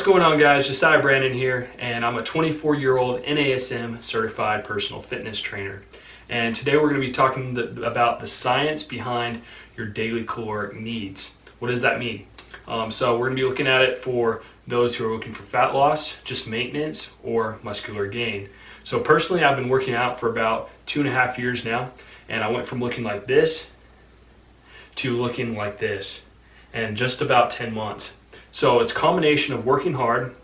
What's going on, guys? Josiah Brannon here, and I'm a 24-year-old NASM certified personal fitness trainer. And today we're going to be talking about the science behind your daily caloric needs. What does that mean? So we're going to be looking at it for those who are looking for fat loss, just maintenance, or muscular gain. So personally, I've been working out for about 2.5 years now, and I went from looking like this to looking like this in just about 10 months. So it's a combination of working hard,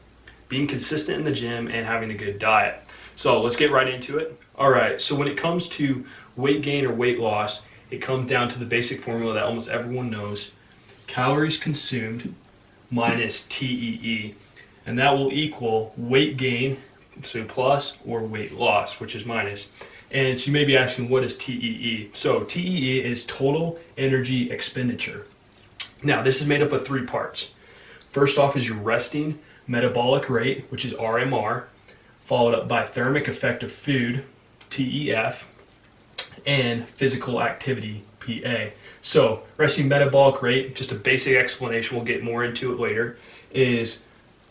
being consistent in the gym, and having a good diet. So let's get right into it. All right, so when it comes to weight gain or weight loss, it comes down to the basic formula that almost everyone knows: calories consumed minus TEE, and that will equal weight gain, so plus, or weight loss, which is minus. And so you may be asking, what is TEE? So TEE is total energy expenditure. Now, this is made up of 3 parts. First off is your resting metabolic rate, which is RMR, followed up by thermic effect of food, TEF, and physical activity, PA. So resting metabolic rate, just a basic explanation, we'll get more into it later, is,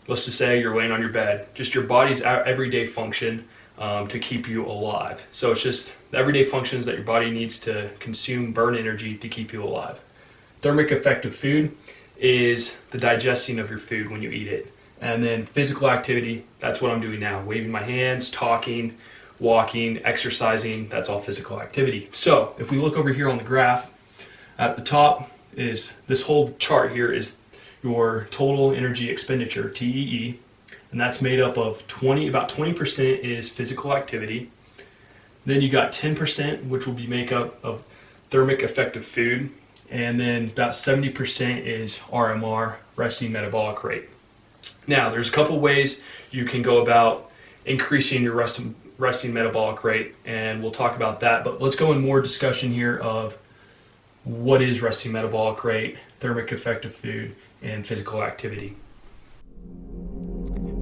let's just say you're laying on your bed, just your body's everyday function to keep you alive. So it's just the everyday functions that your body needs to consume, burn energy to keep you alive. Thermic effect of food is the digesting of your food when you eat it. And then physical activity, that's what I'm doing now. Waving my hands, talking, walking, exercising, that's all physical activity. So if we look over here on the graph, at the top is, this whole chart here is your total energy expenditure, TEE, and that's made up of about 20% is physical activity. Then you got 10%, which will be made up of thermic effect of food, and then about 70% is RMR, resting metabolic rate. Now, there's a couple ways you can go about increasing your resting metabolic rate, and we'll talk about that, but let's go in more discussion here of what is resting metabolic rate, thermic effect of food, and physical activity.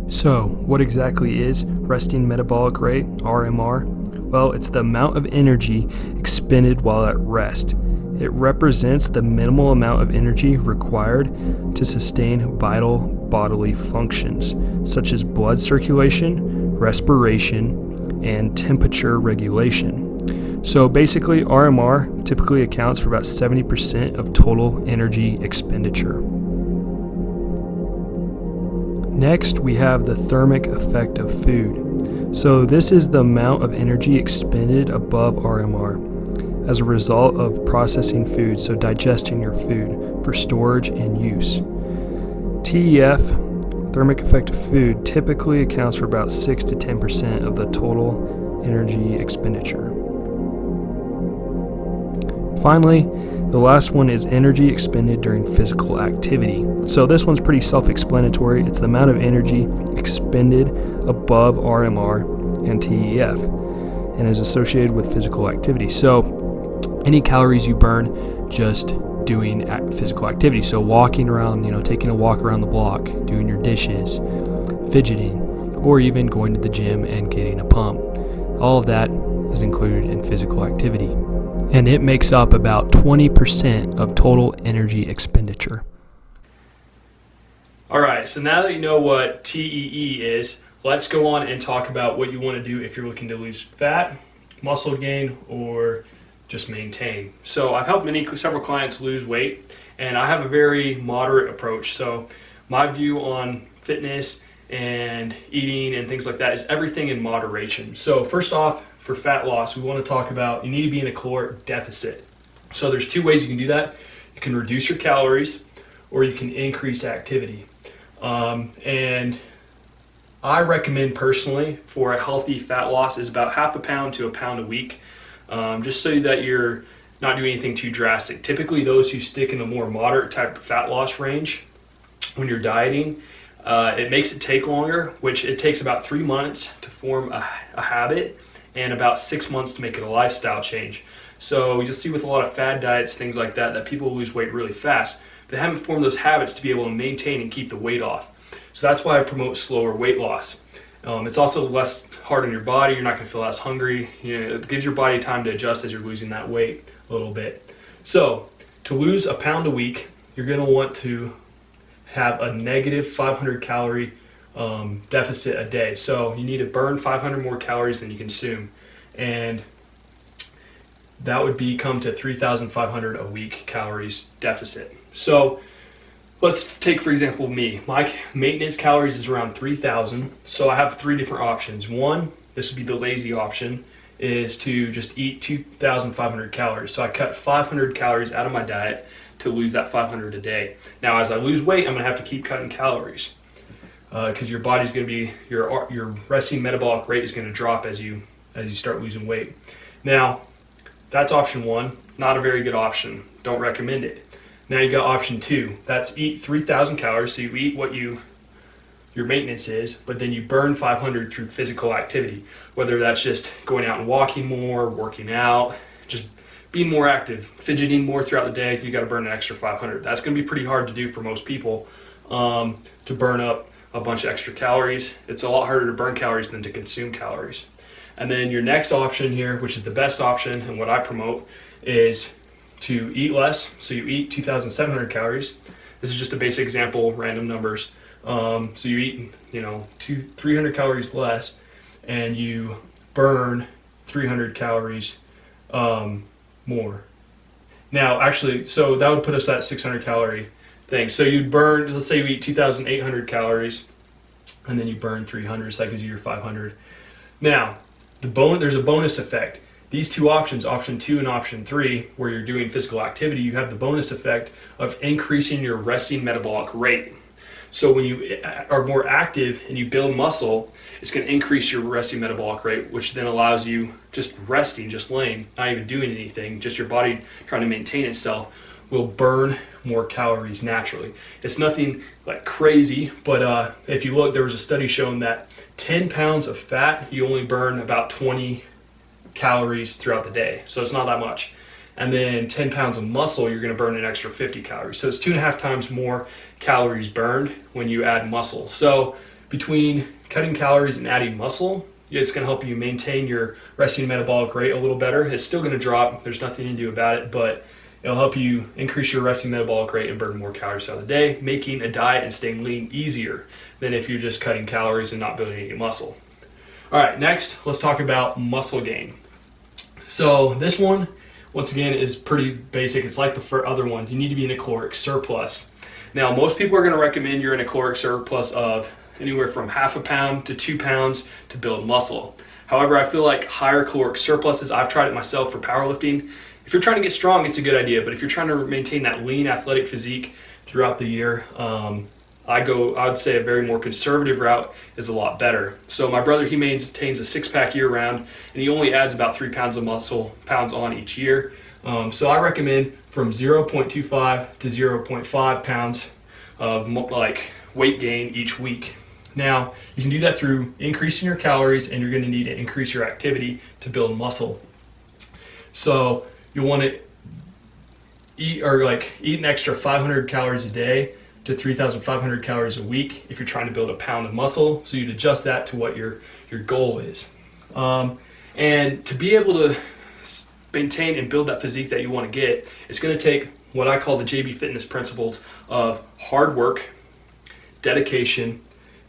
So, what exactly is resting metabolic rate, RMR? Well, it's the amount of energy expended while at rest. It represents the minimal amount of energy required to sustain vital bodily functions, such as blood circulation, respiration, and temperature regulation. So basically, RMR typically accounts for about 70% of total energy expenditure. Next, we have the thermic effect of food. So this is the amount of energy expended above RMR as a result of processing food, so digesting your food for storage and use. TEF, thermic effect of food, typically accounts for about 6 to 10% of the total energy expenditure. Finally, the last one is energy expended during physical activity. So this one's pretty self-explanatory. It's the amount of energy expended above RMR and TEF and is associated with physical activity. So any calories you burn just doing physical activity. So walking around, taking a walk around the block, doing your dishes, fidgeting, or even going to the gym and getting a pump. All of that is included in physical activity. And it makes up about 20% of total energy expenditure. All right, so now that you know what TEE is, let's go on and talk about what you want to do if you're looking to lose fat, muscle gain, or just maintain. So I've helped several clients lose weight, and I have a very moderate approach. So my view on fitness and eating and things like that is everything in moderation. So first off, for fat loss, we want to talk about, you need to be in a caloric deficit. So there's 2 ways you can do that. You can reduce your calories, or you can increase activity. And I recommend personally for a healthy fat loss is about 1/2 pound to 1 pound a week. Just so that you're not doing anything too drastic. Typically, those who stick in a more moderate type of fat loss range when you're dieting, it makes it take longer, which it takes about 3 months to form a habit and about 6 months to make it a lifestyle change. So you'll see with a lot of fad diets, things like that, that people lose weight really fast. They haven't formed those habits to be able to maintain and keep the weight off. So that's why I promote slower weight loss. It's also less hard on your body. You're not going to feel as hungry. It gives your body time to adjust as you're losing that weight a little bit. So to lose 1 pound a week, you're going to want to have a negative 500 calorie deficit a day. So you need to burn 500 more calories than you consume, and that would come to 3,500 a week calories deficit. So let's take, for example, me. My maintenance calories is around 3,000. So I have 3 different options. One, this would be the lazy option, is to just eat 2,500 calories. So I cut 500 calories out of my diet to lose that 500 a day. Now, as I lose weight, I'm gonna have to keep cutting calories because your body's gonna be, your resting metabolic rate is gonna drop as you start losing weight. Now, that's option 1, not a very good option. Don't recommend it. Now you got option 2, that's eat 3,000 calories, so you eat what your maintenance is, but then you burn 500 through physical activity, whether that's just going out and walking more, working out, just being more active, fidgeting more throughout the day. You got to burn an extra 500. That's going to be pretty hard to do for most people, to burn up a bunch of extra calories. It's a lot harder to burn calories than to consume calories. And then your next option here, which is the best option and what I promote, is to eat less. So you eat 2,700 calories. This is just a basic example, random numbers. So you eat, 300 calories less, and you burn 300 calories more. Now, actually, so that would put us at 600 calorie thing. So you'd burn, let's say you eat 2,800 calories, and then you burn 300, so that gives you your 500. Now, there's a bonus effect. These 2 options, option 2 and option 3, where you're doing physical activity, you have the bonus effect of increasing your resting metabolic rate. So when you are more active and you build muscle, it's going to increase your resting metabolic rate, which then allows you just resting, just laying, not even doing anything, just your body trying to maintain itself, will burn more calories naturally. It's nothing like crazy, but if you look, there was a study showing that 10 pounds of fat, you only burn about 20 calories throughout the day. So it's not that much. And then 10 pounds of muscle, you're going to burn an extra 50 calories. So it's 2.5 times more calories burned when you add muscle. So between cutting calories and adding muscle, it's going to help you maintain your resting metabolic rate a little better. It's still going to drop. There's nothing you can do about it, but it'll help you increase your resting metabolic rate and burn more calories throughout the day, making a diet and staying lean easier than if you're just cutting calories and not building any muscle. All right, next, let's talk about muscle gain. So this one, once again, is pretty basic. It's like the other one. You need to be in a caloric surplus. Now, most people are going to recommend you're in a caloric surplus of anywhere from 0.5 pound to 2 pounds to build muscle. However, I feel like higher caloric surpluses, I've tried it myself for powerlifting. If you're trying to get strong, it's a good idea. But if you're trying to maintain that lean athletic physique throughout the year, I would say a very more conservative route is a lot better. So my brother, he maintains a 6-pack year round, and he only adds about 3 pounds of muscle pounds on each year. So I recommend from 0.25 to 0.5 pounds of weight gain each week. Now, you can do that through increasing your calories, and you're going to need to increase your activity to build muscle. So you'll want to eat an extra 500 calories a day to 3,500 calories a week if you're trying to build a pound of muscle. So you'd adjust that to what your goal is. And to be able to maintain and build that physique that you want to get, it's going to take what I call the JB Fitness principles of hard work, dedication,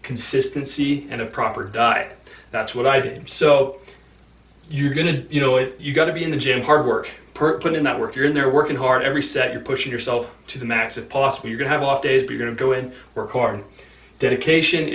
consistency, and a proper diet. That's what I did. So you're gonna, you got to be in the gym, hard work, putting in that work. You're in there working hard every set. You're pushing yourself to the max if possible. You're gonna have off days, but you're gonna go in, work hard. Dedication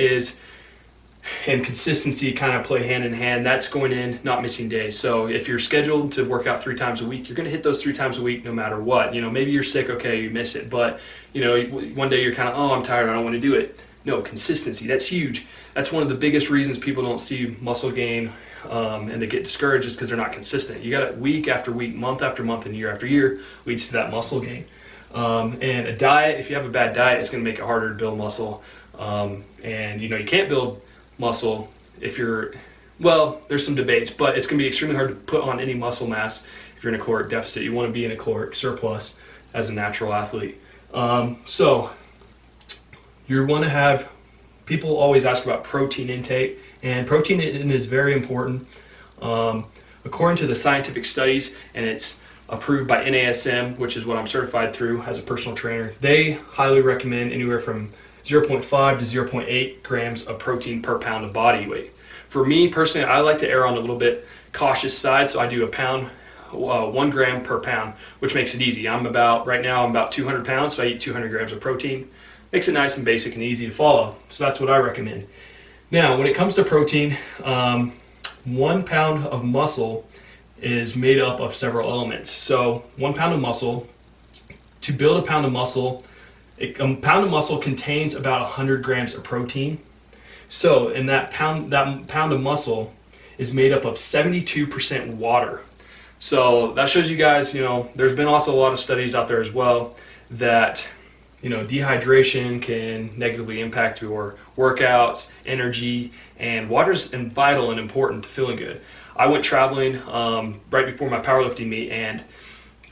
and consistency kind of play hand in hand. That's going in, not missing days. So if you're scheduled to work out 3 times a week, you're gonna hit those 3 times a week no matter what. Maybe you're sick, okay, you miss it, but one day you're kind of, I'm tired, I don't want to do it. No, consistency, that's huge. That's one of the biggest reasons people don't see muscle gain and they get discouraged is because they're not consistent. You got it week after week, month after month, and year after year leads to that muscle gain. And a diet, if you have a bad diet, it's going to make it harder to build muscle. And you can't build muscle if there's some debates, but it's going to be extremely hard to put on any muscle mass if you're in a caloric deficit. You want to be in a caloric surplus as a natural athlete. So you want to have, people always ask about protein intake, and protein is very important. According to the scientific studies, and it's approved by NASM, which is what I'm certified through as a personal trainer. They highly recommend anywhere from 0.5 to 0.8 grams of protein per pound of body weight. For me personally, I like to err on a little bit cautious side, so I do a pound, 1 gram per pound, which makes it easy. Right now I'm about 200 pounds, so I eat 200 grams of protein. Makes it nice and basic and easy to follow. So that's what I recommend. Now, when it comes to protein, 1 pound of muscle is made up of several elements. So 1 pound of muscle, to build a pound of muscle, a pound of muscle contains about 100 grams of protein. So in that pound of muscle is made up of 72% water. So that shows you guys, there's been also a lot of studies out there as well that, dehydration can negatively impact your workouts, energy, and water's vital and important to feeling good. I went traveling right before my powerlifting meet, and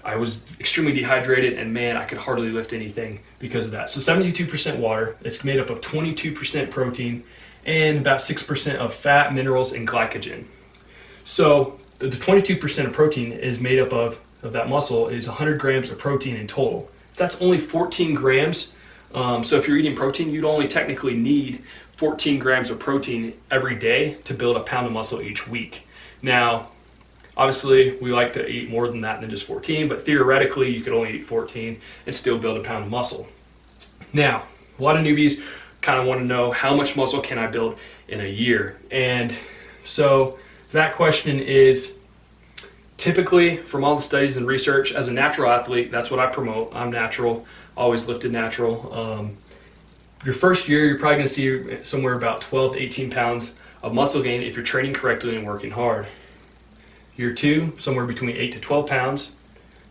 I was extremely dehydrated, and man, I could hardly lift anything because of that. So 72% water, it's made up of 22% protein and about 6% of fat, minerals, and glycogen. So the 22% of protein is made up of that muscle is 100 grams of protein in total. So that's only 14 grams. So if you're eating protein, you'd only technically need 14 grams of protein every day to build a pound of muscle each week. Now, obviously, we like to eat more than that than just 14, but theoretically, you could only eat 14 and still build a pound of muscle. Now, a lot of newbies kind of want to know, how much muscle can I build in a year? And so that question is, typically, from all the studies and research, as a natural athlete, that's what I promote. I'm natural, always lifted natural. Your first year, you're probably going to see somewhere about 12 to 18 pounds of muscle gain if you're training correctly and working hard. Year 2, somewhere between 8 to 12 pounds.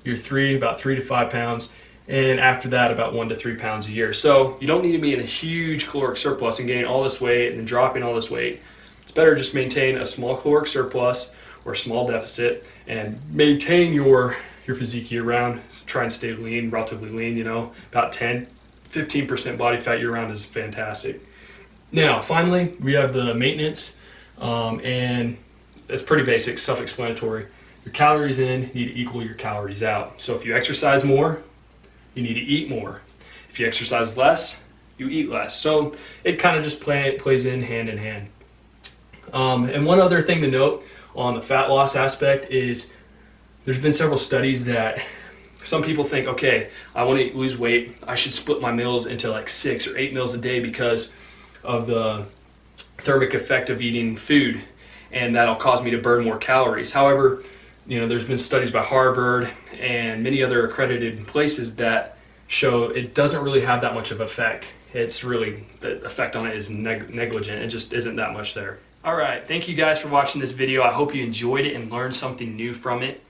Year 3, about 3 to 5 pounds. And after that, about 1 to 3 pounds a year. So you don't need to be in a huge caloric surplus and gaining all this weight and dropping all this weight. It's better just maintain a small caloric surplus or a small deficit and maintain your physique year round. Try and stay lean, relatively lean, about 10-15% body fat year round is fantastic. Now, finally, we have the maintenance, and it's pretty basic, self-explanatory. Your calories in need to equal your calories out. So if you exercise more, you need to eat more. If you exercise less, you eat less. So it kind of just plays in hand. And one other thing to note on the fat loss aspect is there's been several studies that some people think, okay, I want to lose weight, I should split my meals into like 6 or 8 meals a day because of the thermic effect of eating food, and that'll cause me to burn more calories. However, there's been studies by Harvard and many other accredited places that show it doesn't really have that much of effect. It's really, the effect on it is negligent. It just isn't that much there. All right, thank you guys for watching this video. I hope you enjoyed it and learned something new from it.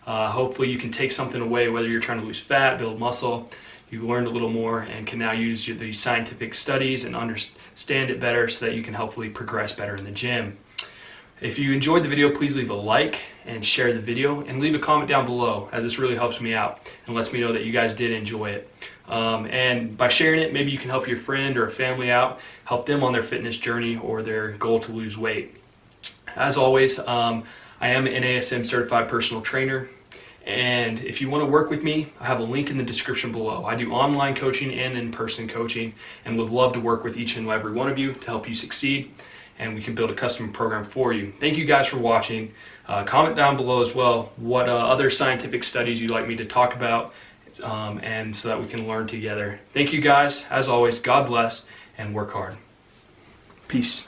Hopefully you can take something away, whether you're trying to lose fat, build muscle. You learned a little more and can now use these scientific studies and understand it better so that you can hopefully progress better in the gym. If you enjoyed the video, please leave a like and share the video and leave a comment down below, as this really helps me out and lets me know that you guys did enjoy it. And by sharing it, maybe you can help your friend or a family out, help them on their fitness journey or their goal to lose weight. As always, I am an NASM certified personal trainer. And if you want to work with me, I have a link in the description below. I do online coaching and in-person coaching and would love to work with each and every one of you to help you succeed, and we can build a custom program for you. Thank you guys for watching. Comment down below as well what other scientific studies you'd like me to talk about, and so that we can learn together. Thank you guys. As always, God bless and work hard. Peace.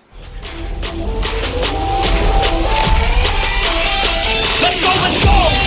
Let's go, let's go!